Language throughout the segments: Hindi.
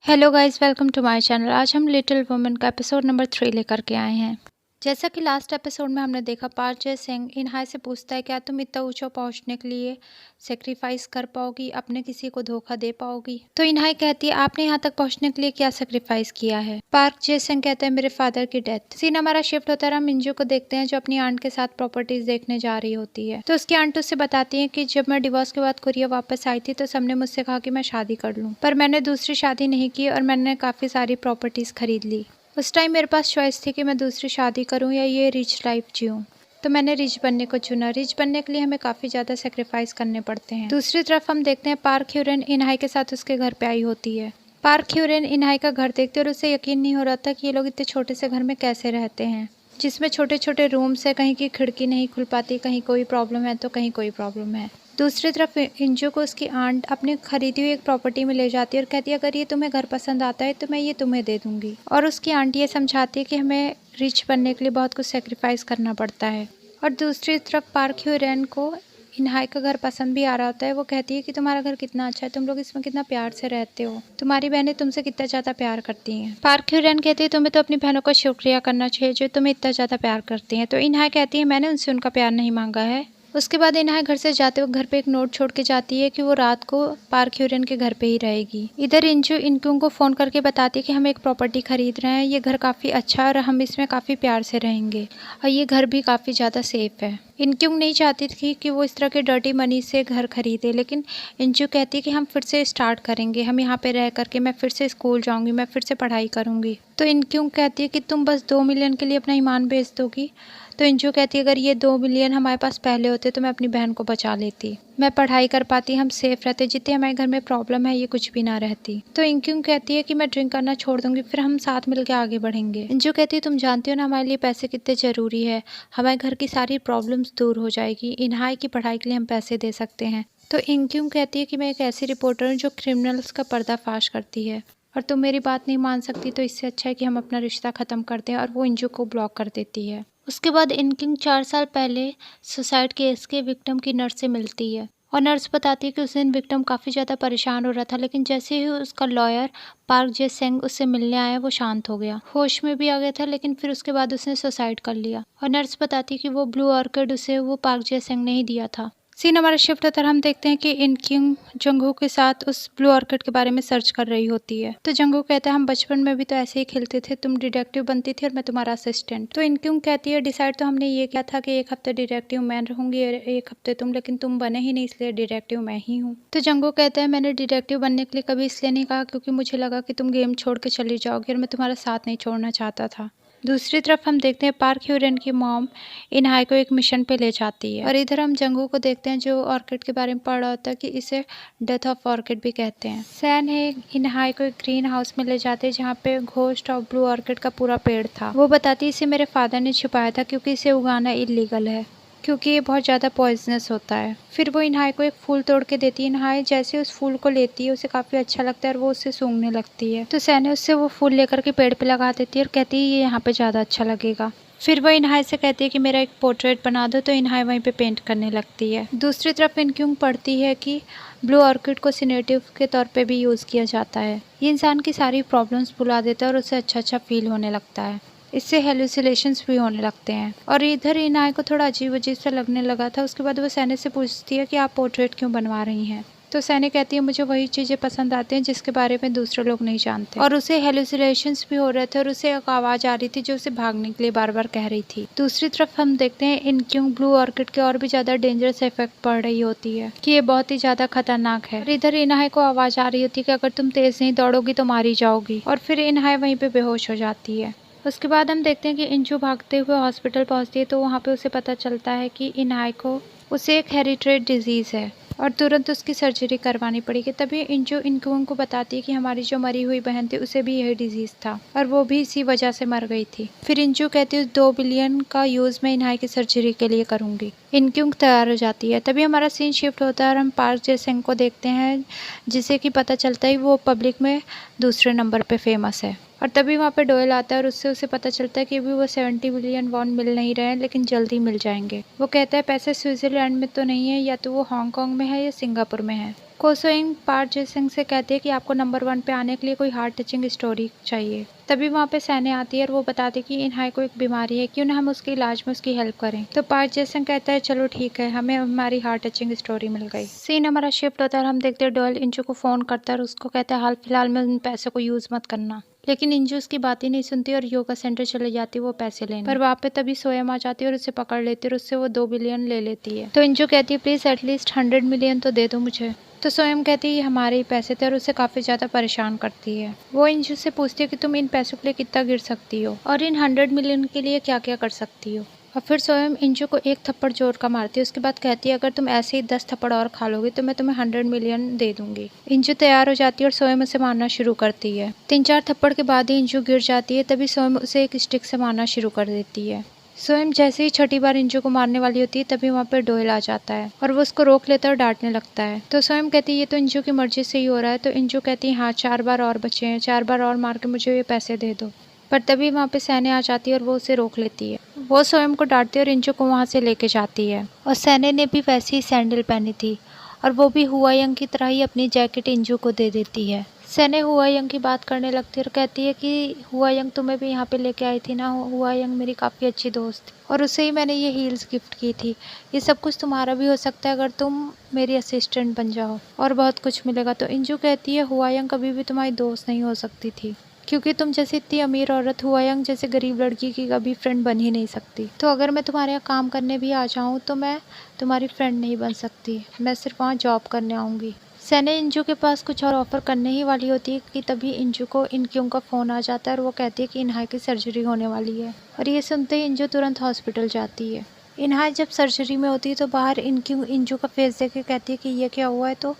Hello guys, welcome to my channel. आज हम लिटिल वुमेन का एपिसोड नंबर 3 लेकर के आए हैं। जैसा कि लास्ट एपिसोड में हमने देखा, पार्क जे सिंह इनहाय से पूछता है, क्या तुम इतना ऊंचा पहुंचने के लिए सेक्रीफाइस कर पाओगी, अपने किसी को धोखा दे पाओगी? तो इनहाय कहती है, आपने यहाँ तक पहुंचने के लिए क्या सेक्रीफाइस किया है? पार्क जे सिंह कहता है, मेरे फादर की डेथ। सीन हमारा शिफ्ट होता है, हम मिंजू को देखते हैं जो अपनी आंट के साथ प्रॉपर्टीज देखने जा रही होती है। तो उसकी आंट उससे बताती है कि जब मैं डिवोर्स के बाद कोरिया वापस आई थी तो सबने मुझसे कहा कि मैं शादी कर लूं, पर मैंने दूसरी शादी नहीं की और मैंने काफी सारी प्रॉपर्टीज खरीद ली। उस टाइम मेरे पास चॉइस थी कि मैं दूसरी शादी करूं या ये रिच लाइफ जीऊं। तो मैंने रिच बनने को चुना। रिच बनने के लिए हमें काफ़ी ज़्यादा सेक्रीफाइस करने पड़ते हैं। दूसरी तरफ हम देखते हैं पार्क ह्यूरेन इनहाय के साथ उसके घर पे आई होती है। पार्क ह्यूरेन इनहाय का घर देखते और उसे यकीन नहीं हो रहा था कि ये लोग इतने छोटे से घर में कैसे रहते हैं, जिसमें छोटे छोटे रूम्स है, कहीं की खिड़की नहीं खुल पाती, कहीं कोई प्रॉब्लम है तो कहीं कोई प्रॉब्लम है। दूसरी तरफ इंजू को उसकी आंट अपनी खरीदी हुई एक प्रॉपर्टी में ले जाती है और कहती है, अगर ये तुम्हें घर पसंद आता है तो मैं ये तुम्हें दे दूंगी। और उसकी आंट ये समझाती है कि हमें रिच बनने के लिए बहुत कुछ सेक्रीफाइस करना पड़ता है। और दूसरी तरफ पार्क ह्यूरेन को इनहाय का घर पसंद भी आ रहा होता है। वो कहती है कि तुम्हारा घर कितना अच्छा है, तुम लोग इसमें कितना प्यार से रहते हो, तुम्हारी बहनें तुमसे कितना ज़्यादा प्यार करती हैं। पार्क ह्यूरेन कहती है, तुम्हें तो अपनी बहनों का शुक्रिया करना चाहिए जो तुम्हें इतना ज़्यादा प्यार करती हैं। तो इनहाय कहती है, मैंने उनसे उनका प्यार नहीं मांगा है। उसके बाद इनहाय घर से जाते हुए घर पे एक नोट छोड़ के जाती है कि वो रात को पार्क ह्यूरेन के घर पे ही रहेगी। इधर इंजू इनक्यूंग को फोन करके बताती है कि हम एक प्रॉपर्टी खरीद रहे हैं, ये घर काफी अच्छा है और हम इसमें काफी प्यार से रहेंगे और ये घर भी काफी ज्यादा सेफ है। इनक्यूंग नहीं चाहती थी कि वो इस तरह के डर्टी मनी से घर खरीदे, लेकिन इंजू कहती है कि हम फिर से स्टार्ट करेंगे, हम यहाँ पे रह करके मैं फिर से स्कूल जाऊंगी, मैं फिर से पढ़ाई करूंगी। तो इनक्यूंग कहती है कि तुम बस 2 मिलियन के लिए अपना ईमान बेच दोगी? तो इंजू कहती है, अगर ये 2 मिलियन हमारे पास पहले होते तो मैं अपनी बहन को बचा लेती, मैं पढ़ाई कर पाती, हम सेफ रहते, जितनी हमारे घर में प्रॉब्लम है ये कुछ भी ना रहती। तो इंक्यूंग कहती है कि मैं ड्रिंक करना छोड़ दूंगी, फिर हम साथ मिलकर आगे बढ़ेंगे। इंजू कहती है, तुम जानती हो ना हमारे लिए पैसे कितने जरूरी है, हमारे घर की सारी प्रॉब्लम्स दूर हो जाएगी, इनहाय की पढ़ाई के लिए हम पैसे दे सकते हैं। तो इंक्यूंग कहती है कि मैं एक ऐसी रिपोर्टर हूँ जो क्रिमिनल्स का पर्दाफाश करती है और तुम मेरी बात नहीं मान सकती, तो इससे अच्छा है कि हम अपना रिश्ता खत्म कर दें। और वो इंजू को ब्लॉक कर देती है। उसके बाद इनकिंग 4 साल पहले सुसाइड केस के विक्टिम की नर्स से मिलती है और नर्स बताती है कि उस दिन विक्टिम काफ़ी ज़्यादा परेशान हो रहा था, लेकिन जैसे ही उसका लॉयर पार्क जे सेंग उससे मिलने आया वो शांत हो गया, होश में भी आ गया था, लेकिन फिर उसके बाद उसने सुसाइड कर लिया। और नर्स बताती है कि वो ब्लू ऑर्किड उसे वो पार्क जे सेंग ने ही दिया था। सीन हमारा शिफ्ट होता है, हम देखते हैं कि इनकिंग जंगू के साथ उस ब्लू ऑर्किड के बारे में सर्च कर रही होती है। तो जंगू कहता है, हम बचपन में भी तो ऐसे ही खेलते थे, तुम डिटेक्टिव बनती थी और मैं तुम्हारा असिस्टेंट। तो इनकिंग कहती है, डिसाइड तो हमने ये किया था कि एक हफ्ते डिटेक्टिव मैं रहूंगी और एक हफ्ते तुम, लेकिन तुम बने ही नहीं, इसलिए डिटेक्टिव मैं ही हूँ। तो जंगू कहता है, मैंने डिटेक्टिव बनने के लिए कभी इसलिए नहीं कहा क्योंकि मुझे लगा कि तुम गेम छोड़ के चली जाओगी और मैं तुम्हारा साथ नहीं छोड़ना चाहता था। दूसरी तरफ हम देखते हैं पार्क ह्यूरेन की मॉम इनहाय को एक मिशन पे ले जाती है और इधर हम जंगू को देखते हैं जो ऑर्किड के बारे में पढ़ रहा होता है कि इसे डेथ ऑफ ऑर्किड भी कहते हैं। सैन है इनहाय को एक ग्रीन हाउस में ले जाते हैं जहाँ पे घोस्ट ऑफ ब्लू ऑर्किड का पूरा पेड़ था। वो बताती है, इसे मेरे फादर ने छुपाया था क्योंकि इसे उगाना इलीगल है, क्योंकि ये बहुत ज़्यादा पॉइजनस होता है। फिर वो इनहाय को एक फूल तोड़ के देती है। इनहाय जैसे उस फूल को लेती है उसे काफ़ी अच्छा लगता है और वो उससे सूंघने लगती है। तो सैने उससे वो फूल लेकर के पेड़ पे लगा देती है और कहती है ये यहाँ पे ज़्यादा अच्छा लगेगा। फिर वो इनहाय से कहती है कि मेरा एक पोर्ट्रेट बना दो, तो इनहाय वहीं पे पेंट करने लगती है। दूसरी तरफ इनक्यूंग पढ़ती है कि ब्लू ऑर्किड को सिनेटिव के तौर पे भी यूज़ किया जाता है। ये इंसान की सारी प्रॉब्लम्स भुला देता है और उसे अच्छा अच्छा फील होने लगता है, इससे हेलुसिनेशंस भी होने लगते हैं। और इधर इनहाय को थोड़ा अजीब अजीब सा लगने लगा था। उसके बाद वो सैने से पूछती है कि आप पोर्ट्रेट क्यों बनवा रही हैं? तो सैने कहती है, मुझे वही चीज़ें पसंद आती हैं जिसके बारे में दूसरे लोग नहीं जानते। और उसे हेलुसिनेशंस भी हो रहे थे और उसे एक आवाज़ आ रही थी जो उसे भागने के लिए बार बार कह रही थी। दूसरी तरफ हम देखते हैं इनक्यूंग ब्लू ऑर्किड के और भी ज़्यादा डेंजरस इफेक्ट पड़ रही होती है कि ये बहुत ही ज़्यादा खतरनाक है। और इधर इनहाय को आवाज़ आ रही होती है कि अगर तुम तेज़ नहीं दौड़ोगी तो मारी जाओगी। और फिर इनहाय वहीं पे बेहोश हो जाती है। उसके बाद हम देखते हैं कि इंजू भागते हुए हॉस्पिटल पहुंचती है, तो वहाँ पे उसे पता चलता है कि इनहाय को उसे एक हेरिटेड डिजीज़ है और तुरंत उसकी सर्जरी करवानी पड़ेगी। तभी इंजू इनक्यूंग को बताती है कि हमारी जो मरी हुई बहन थी उसे भी यही डिजीज़ था और वो भी इसी वजह से मर गई थी। फिर इंजू कहती है, 2 बिलियन का यूज़ मैं इनहाय की सर्जरी के लिए करूँगी। इनक्यूंग तैयार हो जाती है। तभी हमारा सीन शिफ्ट होता है और हम पार्क जे सेंग को देखते हैं, जिसे कि पता चलता है वो पब्लिक में दूसरे नंबर पे फेमस है। और तभी वहाँ पे डोयल आता है और उससे उसे पता चलता है कि अभी वो 70 बिलियन वॉन मिल नहीं रहे हैं, लेकिन जल्दी मिल जाएंगे। वो कहता है पैसे स्विट्जरलैंड में तो नहीं है, या तो वो हांगकांग में है या सिंगापुर में है। कोसोइंग पार्क जे-सिंग से कहती है कि आपको नंबर 1 पे आने के लिए कोई हार्ट टचिंग स्टोरी चाहिए। तभी वहाँ पे सैने आती है और वो बताती है कि इनहाई को एक बीमारी है, क्यों ना हम उसके इलाज में उसकी हेल्प करें। तो पार्क जे-सिंग कहता है चलो ठीक है, हमें हमारी हार्ट टचिंग स्टोरी मिल गई। सीन हमारा शिफ्ट होता है और हम देखते हैं डोयल इंजू को फोन करता है और उसको कहता है हाल फिलहाल में उन पैसों को यूज मत करना। लेकिन इंजू उसकी बात ही नहीं सुनती और योगा सेंटर चले जाती है वो पैसे लेने। पर वहाँ पे तभी सोयम आ जाती है और उसे पकड़ लेती है और उससे वो 2 बिलियन ले लेती है। तो इंजू कहती है प्लीज एटलीस्ट 100 मिलियन तो दे दो मुझे। तो स्वयं कहती है ये हमारे ही पैसे थे और उसे काफी ज्यादा परेशान करती है। वो इंजू से पूछती है कि तुम इन पैसों के लिए कितना गिर सकती हो और इन 100 मिलियन के लिए क्या क्या कर सकती हो। और फिर स्वयं इंजू को एक थप्पड़ जोर का मारती है। उसके बाद कहती है अगर तुम ऐसे ही 10 थप्पड़ और खा लोगे तो मैं तुम्हें 100 मिलियन दे दूंगी। इंजू तैयार हो जाती है और स्वयं उसे मारना शुरू करती है। 3-4 थप्पड़ के बाद ही इंजू गिर जाती है, तभी स्वयं उसे एक स्टिक से मारना शुरू कर देती है। स्वयं जैसे ही छठी बार इंजू को मारने वाली होती है तभी वहाँ पर डोयल आ जाता है और वो उसको रोक लेता है और डांटने लगता है। तो स्वयं कहती है ये तो इंजू की मर्जी से ही हो रहा है। तो इंजू कहती है हाँ 4 बार और बचे हैं, 4 बार और मार के मुझे ये पैसे दे दो। पर तभी वहाँ पे सैने आ जाती है और वो उसे रोक लेती है। वो स्वयं को डांटती है और इंजू को वहाँ से लेके जाती है। और सैने ने भी वैसी ही सैंडल पहनी थी और वो भी हुआयंग की तरह ही अपनी जैकेट इंजू को दे देती है। सैने हुआयंग की बात करने लगती है और कहती है कि हुआयंग तुम्हें भी यहाँ पे लेके आई थी ना, हुआयंग मेरी काफ़ी अच्छी दोस्त थी और उसे ही मैंने ये हील्स गिफ्ट की थी। ये सब कुछ तुम्हारा भी हो सकता है अगर तुम मेरी असिस्टेंट बन जाओ और बहुत कुछ मिलेगा। तो इंजू कहती है हुआयंग कभी भी तुम्हारी दोस्त नहीं हो सकती थी, क्योंकि तुम जैसी इतनी अमीर औरत हुआयंग जैसे गरीब लड़की की कभी फ्रेंड बन ही नहीं सकती। तो अगर मैं तुम्हारे यहाँ काम करने भी आ जाऊँ तो मैं तुम्हारी फ्रेंड नहीं बन सकती, मैं सिर्फ वहाँ जॉब करने आऊँगी। सैने इंजू के पास कुछ और ऑफर करने ही वाली होती है कि तभी इंजू को इनक्यूंग का फ़ोन आ जाता है और वो कहती है कि इनहाई की सर्जरी होने वाली है। और ये सुनते ही इंजू तुरंत हॉस्पिटल जाती है। इनहाई जब सर्जरी में होती है तो बाहर इनक्यूंग इंजू का फेस देख के कहती है कि ये क्या हुआ है। तो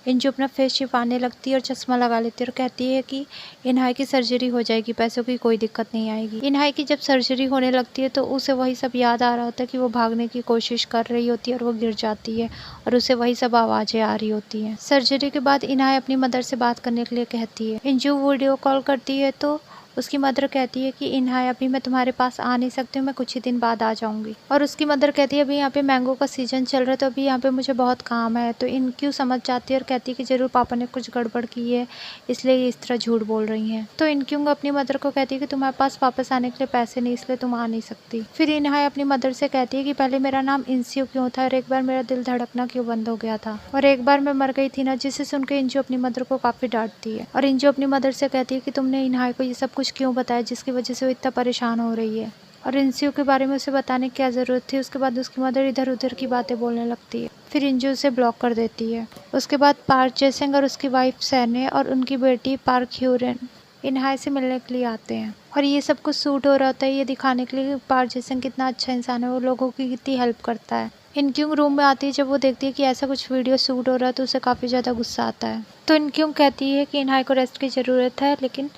इंजू अपना फेस छिपाने लगती है और चश्मा लगा लेती है और कहती है कि इनहाई की सर्जरी हो जाएगी, पैसों की कोई दिक्कत नहीं आएगी। इनहाई की जब सर्जरी होने लगती है तो उसे वही सब याद आ रहा होता है कि वो भागने की कोशिश कर रही होती है और वो गिर जाती है और उसे वही सब आवाज़ें आ रही होती हैं। सर्जरी के बाद इनहाई अपनी मदर से बात करने के लिए कहती है। इंजू वीडियो कॉल करती है तो उसकी मदर कहती है कि इनहाई अभी मैं तुम्हारे पास आ नहीं सकती हूँ, मैं कुछ ही दिन बाद आ जाऊंगी। और उसकी मदर कहती है अभी यहाँ पे मैंगो का सीजन चल रहा है तो अभी यहाँ पे मुझे बहुत काम है। तो इनक्यू समझ जाती है और कहती है कि जरूर पापा ने कुछ गड़बड़ की है इसलिए ये इस तरह झूठ बोल रही हैं। तो इनक्यू अपनी मदर को कहती है कि तुम्हारे पास वापस आने के लिए पैसे नहीं इसलिए तुम आ नहीं सकती। फिर इनहाई अपनी मदर से कहती है कि पहले मेरा नाम इंसियो क्यों था और एक बार मेरा दिल धड़कना क्यों बंद हो गया था और एक बार मैं मर गई थी ना, जिसे सुनकर इंजू अपनी मदर को काफी डांटती है। और इंजू अपनी मदर से कहती है कि तुमने इनहाई को ये सब कुछ क्यों बताया जिसकी वजह से वो इतना परेशान हो रही है। और इंसियो के बारे में उसे बताने की क्या जरूरत थी। उसके बाद उसकी मदर इधर उधर की बातें बोलने लगती है। फिर इंजू उसे ब्लॉक कर देती है। उसके बाद पार्क जे-सिंग और उसकी वाइफ सैने और उनकी बेटी पार्क ह्यूरेन इनहाई से मिलने के लिए आते हैं और ये सब कुछ सूट हो रहा होता है ये दिखाने के लिए कि पार्क जे-सिंग कितना अच्छा इंसान है, वो लोगों की कितनी हेल्प करता है। इनक्यूंग रूम में आती है, जब वो देखती है कि ऐसा कुछ वीडियो शूट हो रहा है तो उसे काफ़ी ज़्यादा गुस्सा आता है। तो इनक्यूंग कहती है कि इनहाई को रेस्ट की ज़रूरत है, लेकिन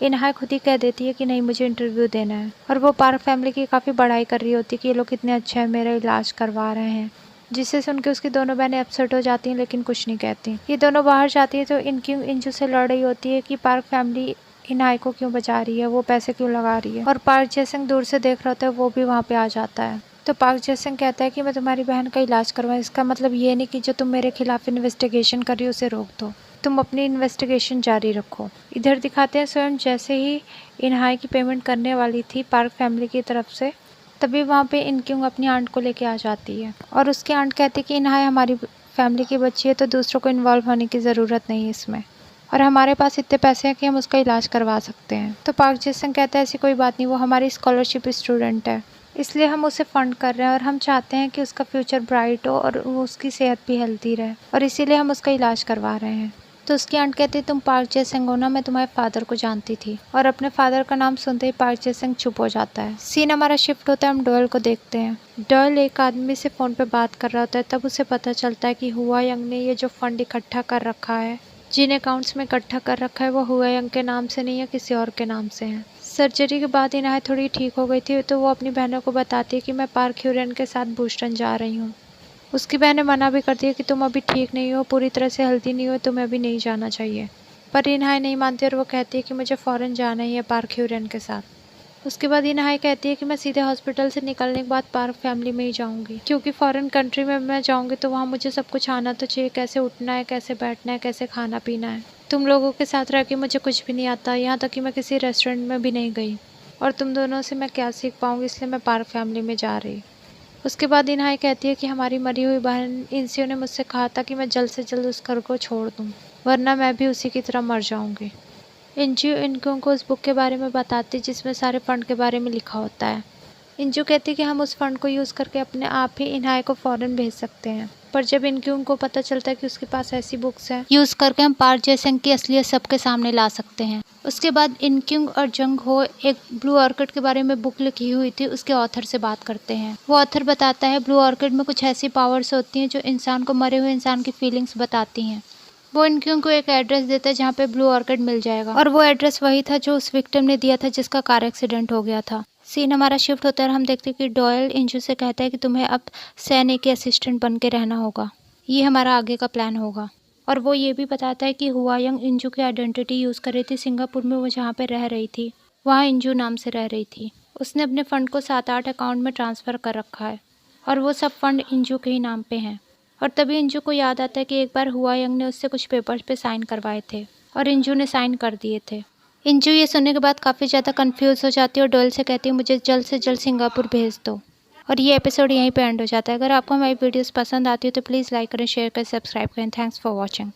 इनहाई खुद ही कह देती है कि नहीं मुझे इंटरव्यू देना है। और वो पार्क फैमिली की काफ़ी बड़ाई कर रही होती है कि ये लोग कितने अच्छे हैं, मेरा इलाज करवा रहे हैं, जिससे सुन के उसकी दोनों बहनें अपसेट हो जाती हैं लेकिन कुछ नहीं कहती। ये दोनों बाहर जाती है तो इनक्यूंग इंजू से लड़ रही होती है कि पार्क फैमिली इनहाई को क्यों बचा रही है, वो पैसे क्यों लगा रही है। और पार्क जे-सिंग दूर से देख रहा होता है, वो भी वहाँ पे आ जाता है। तो पार्क जे-सिंग कहता है कि मैं तुम्हारी बहन का इलाज करवाऊँ, इसका मतलब ये नहीं कि जो तुम मेरे खिलाफ इन्वेस्टिगेशन कर रही हो उसे रोक दो, तुम अपनी इन्वेस्टिगेशन जारी रखो। इधर दिखाते हैं स्वयं जैसे ही इनहाई की पेमेंट करने वाली थी पार्क फैमिली की तरफ से, तभी वहाँ पे इनक्यूंग अपनी आंट को लेके आ जाती है और उसकी आंट कहती है कि इनहाई हमारी फैमिली की बच्ची है तो दूसरों को इन्वॉल्व होने की ज़रूरत नहीं है इसमें, और हमारे पास इतने पैसे हैं कि हम उसका इलाज करवा सकते हैं। तो पार्क जे-सिंग कहता है ऐसी कोई बात नहीं, वो हमारी स्कॉलरशिप स्टूडेंट है, इसलिए हम उसे फंड कर रहे हैं और हम चाहते हैं कि उसका फ्यूचर ब्राइट हो और उसकी सेहत भी हेल्थी रहे, और इसीलिए हम उसका इलाज करवा रहे हैं। तो उसकी आंट कहती है तुम पार्क जे-सिंग हो ना, मैं तुम्हारे फादर को जानती थी। और अपने फादर का नाम सुनते ही पार्क जे-सिंग चुप हो जाता है। सीन हमारा शिफ्ट होता है, हम डोयल को देखते हैं। डोयल एक आदमी से फ़ोन पे बात कर रहा होता है, तब उसे पता चलता है कि हुआयंग ने ये जो फंड इकट्ठा कर रखा है, जिन अकाउंट्स में इकट्ठा कर रखा है, वो हुआयंग के नाम से नहीं है, किसी और के नाम से है। सर्जरी के बाद इनहाई थोड़ी ठीक हो गई थी तो वो अपनी बहनों को बताती है कि मैं पार्क ह्यूरेन के साथ बूस्टन जा रही हूँ। उसकी बहनें मना भी करती है कि तुम अभी ठीक नहीं हो, पूरी तरह से हेल्दी नहीं हो, तुम्हें अभी नहीं जाना चाहिए। पर इनहाई नहीं मानती और वो कहती है कि मुझे फ़ौरन जाना ही है पार्क ह्यूरेन के साथ। उसके बाद ये नहाय कहती है कि मैं सीधे हॉस्पिटल से निकलने के बाद पार्क फैमिली में ही जाऊंगी, क्योंकि फॉरेन कंट्री में मैं जाऊंगी तो वहाँ मुझे सब कुछ आना तो चाहिए, कैसे उठना है, कैसे बैठना है, कैसे खाना पीना है। तुम लोगों के साथ रह के मुझे कुछ भी नहीं आता, यहाँ तक कि मैं किसी रेस्टोरेंट में भी नहीं गई, और तुम दोनों से मैं क्या सीख पाऊंगी, इसलिए मैं पार्क फैमिली में जा रही। उसके बाद इन्हाई कहती है कि हमारी मरी हुई बहन इंसियो ने मुझसे कहा था कि मैं जल्द से जल्द उस घर को छोड़ दूँ, वरना मैं भी उसी की तरह मर जाऊंगी। इंजू इनको को उस बुक के बारे में बताती जिसमें सारे फंड के बारे में लिखा होता है। इंजू कहती कि हम उस फंड को यूज़ करके अपने आप ही इन्हाई को फॉरेन भेज सकते हैं, पर जब इनक्यूंग को पता चलता है कि उसके पास ऐसी बुक्स हैं यूज़ करके हम पार्क जे-सेंग की असलियत सबके सामने ला सकते हैं। उसके बाद इनक्यूंग और जंग हो एक ब्लू ऑर्किड के बारे में बुक लिखी हुई थी, उसके ऑथर से बात करते हैं। वो ऑथर बताता है ब्लू ऑर्किड में कुछ ऐसी पावर्स होती हैं जो इंसान को, मरे हुए इंसान की फीलिंग्स बताती हैं। वो इनक्यूंग को एक एड्रेस देता है जहाँ पे ब्लू ऑर्किड मिल जाएगा, और वो एड्रेस वही था जो उस विक्टिम ने दिया था जिसका कार एक्सीडेंट हो गया था। सीन हमारा शिफ्ट होता है और हम देखते हैं कि डॉयल इंजू से कहता है कि तुम्हें अब सैने के असिस्टेंट बन के रहना होगा, ये हमारा आगे का प्लान होगा। और वो ये भी बताता है कि हुआयंग इंजू की आइडेंटिटी यूज़ कर रही थी सिंगापुर में, वो जहाँ पे रह रही थी वहाँ इंजू नाम से रह रही थी। उसने अपने फ़ंड को 7-8 अकाउंट में ट्रांसफ़र कर रखा है, और वो सब फंड इंजू के ही नाम पे हैं। और तभी इंजू को याद आता है कि एक बार हुआयंग ने उससे कुछ पेपर्स पे साइन करवाए थे, और इंजू ने साइन कर दिए थे। इंजू ये सुनने के बाद काफ़ी ज़्यादा कंफ्यूज हो जाती है और डॉयल से कहती है मुझे जल्द से जल्द सिंगापुर भेज दो। और ये एपिसोड यहीं पे एंड हो जाता है। अगर आपको हमारी वीडियोस पसंद आती है तो प्लीज़ लाइक करें, शेयर करें, सब्सक्राइब करें। Thanks for watching.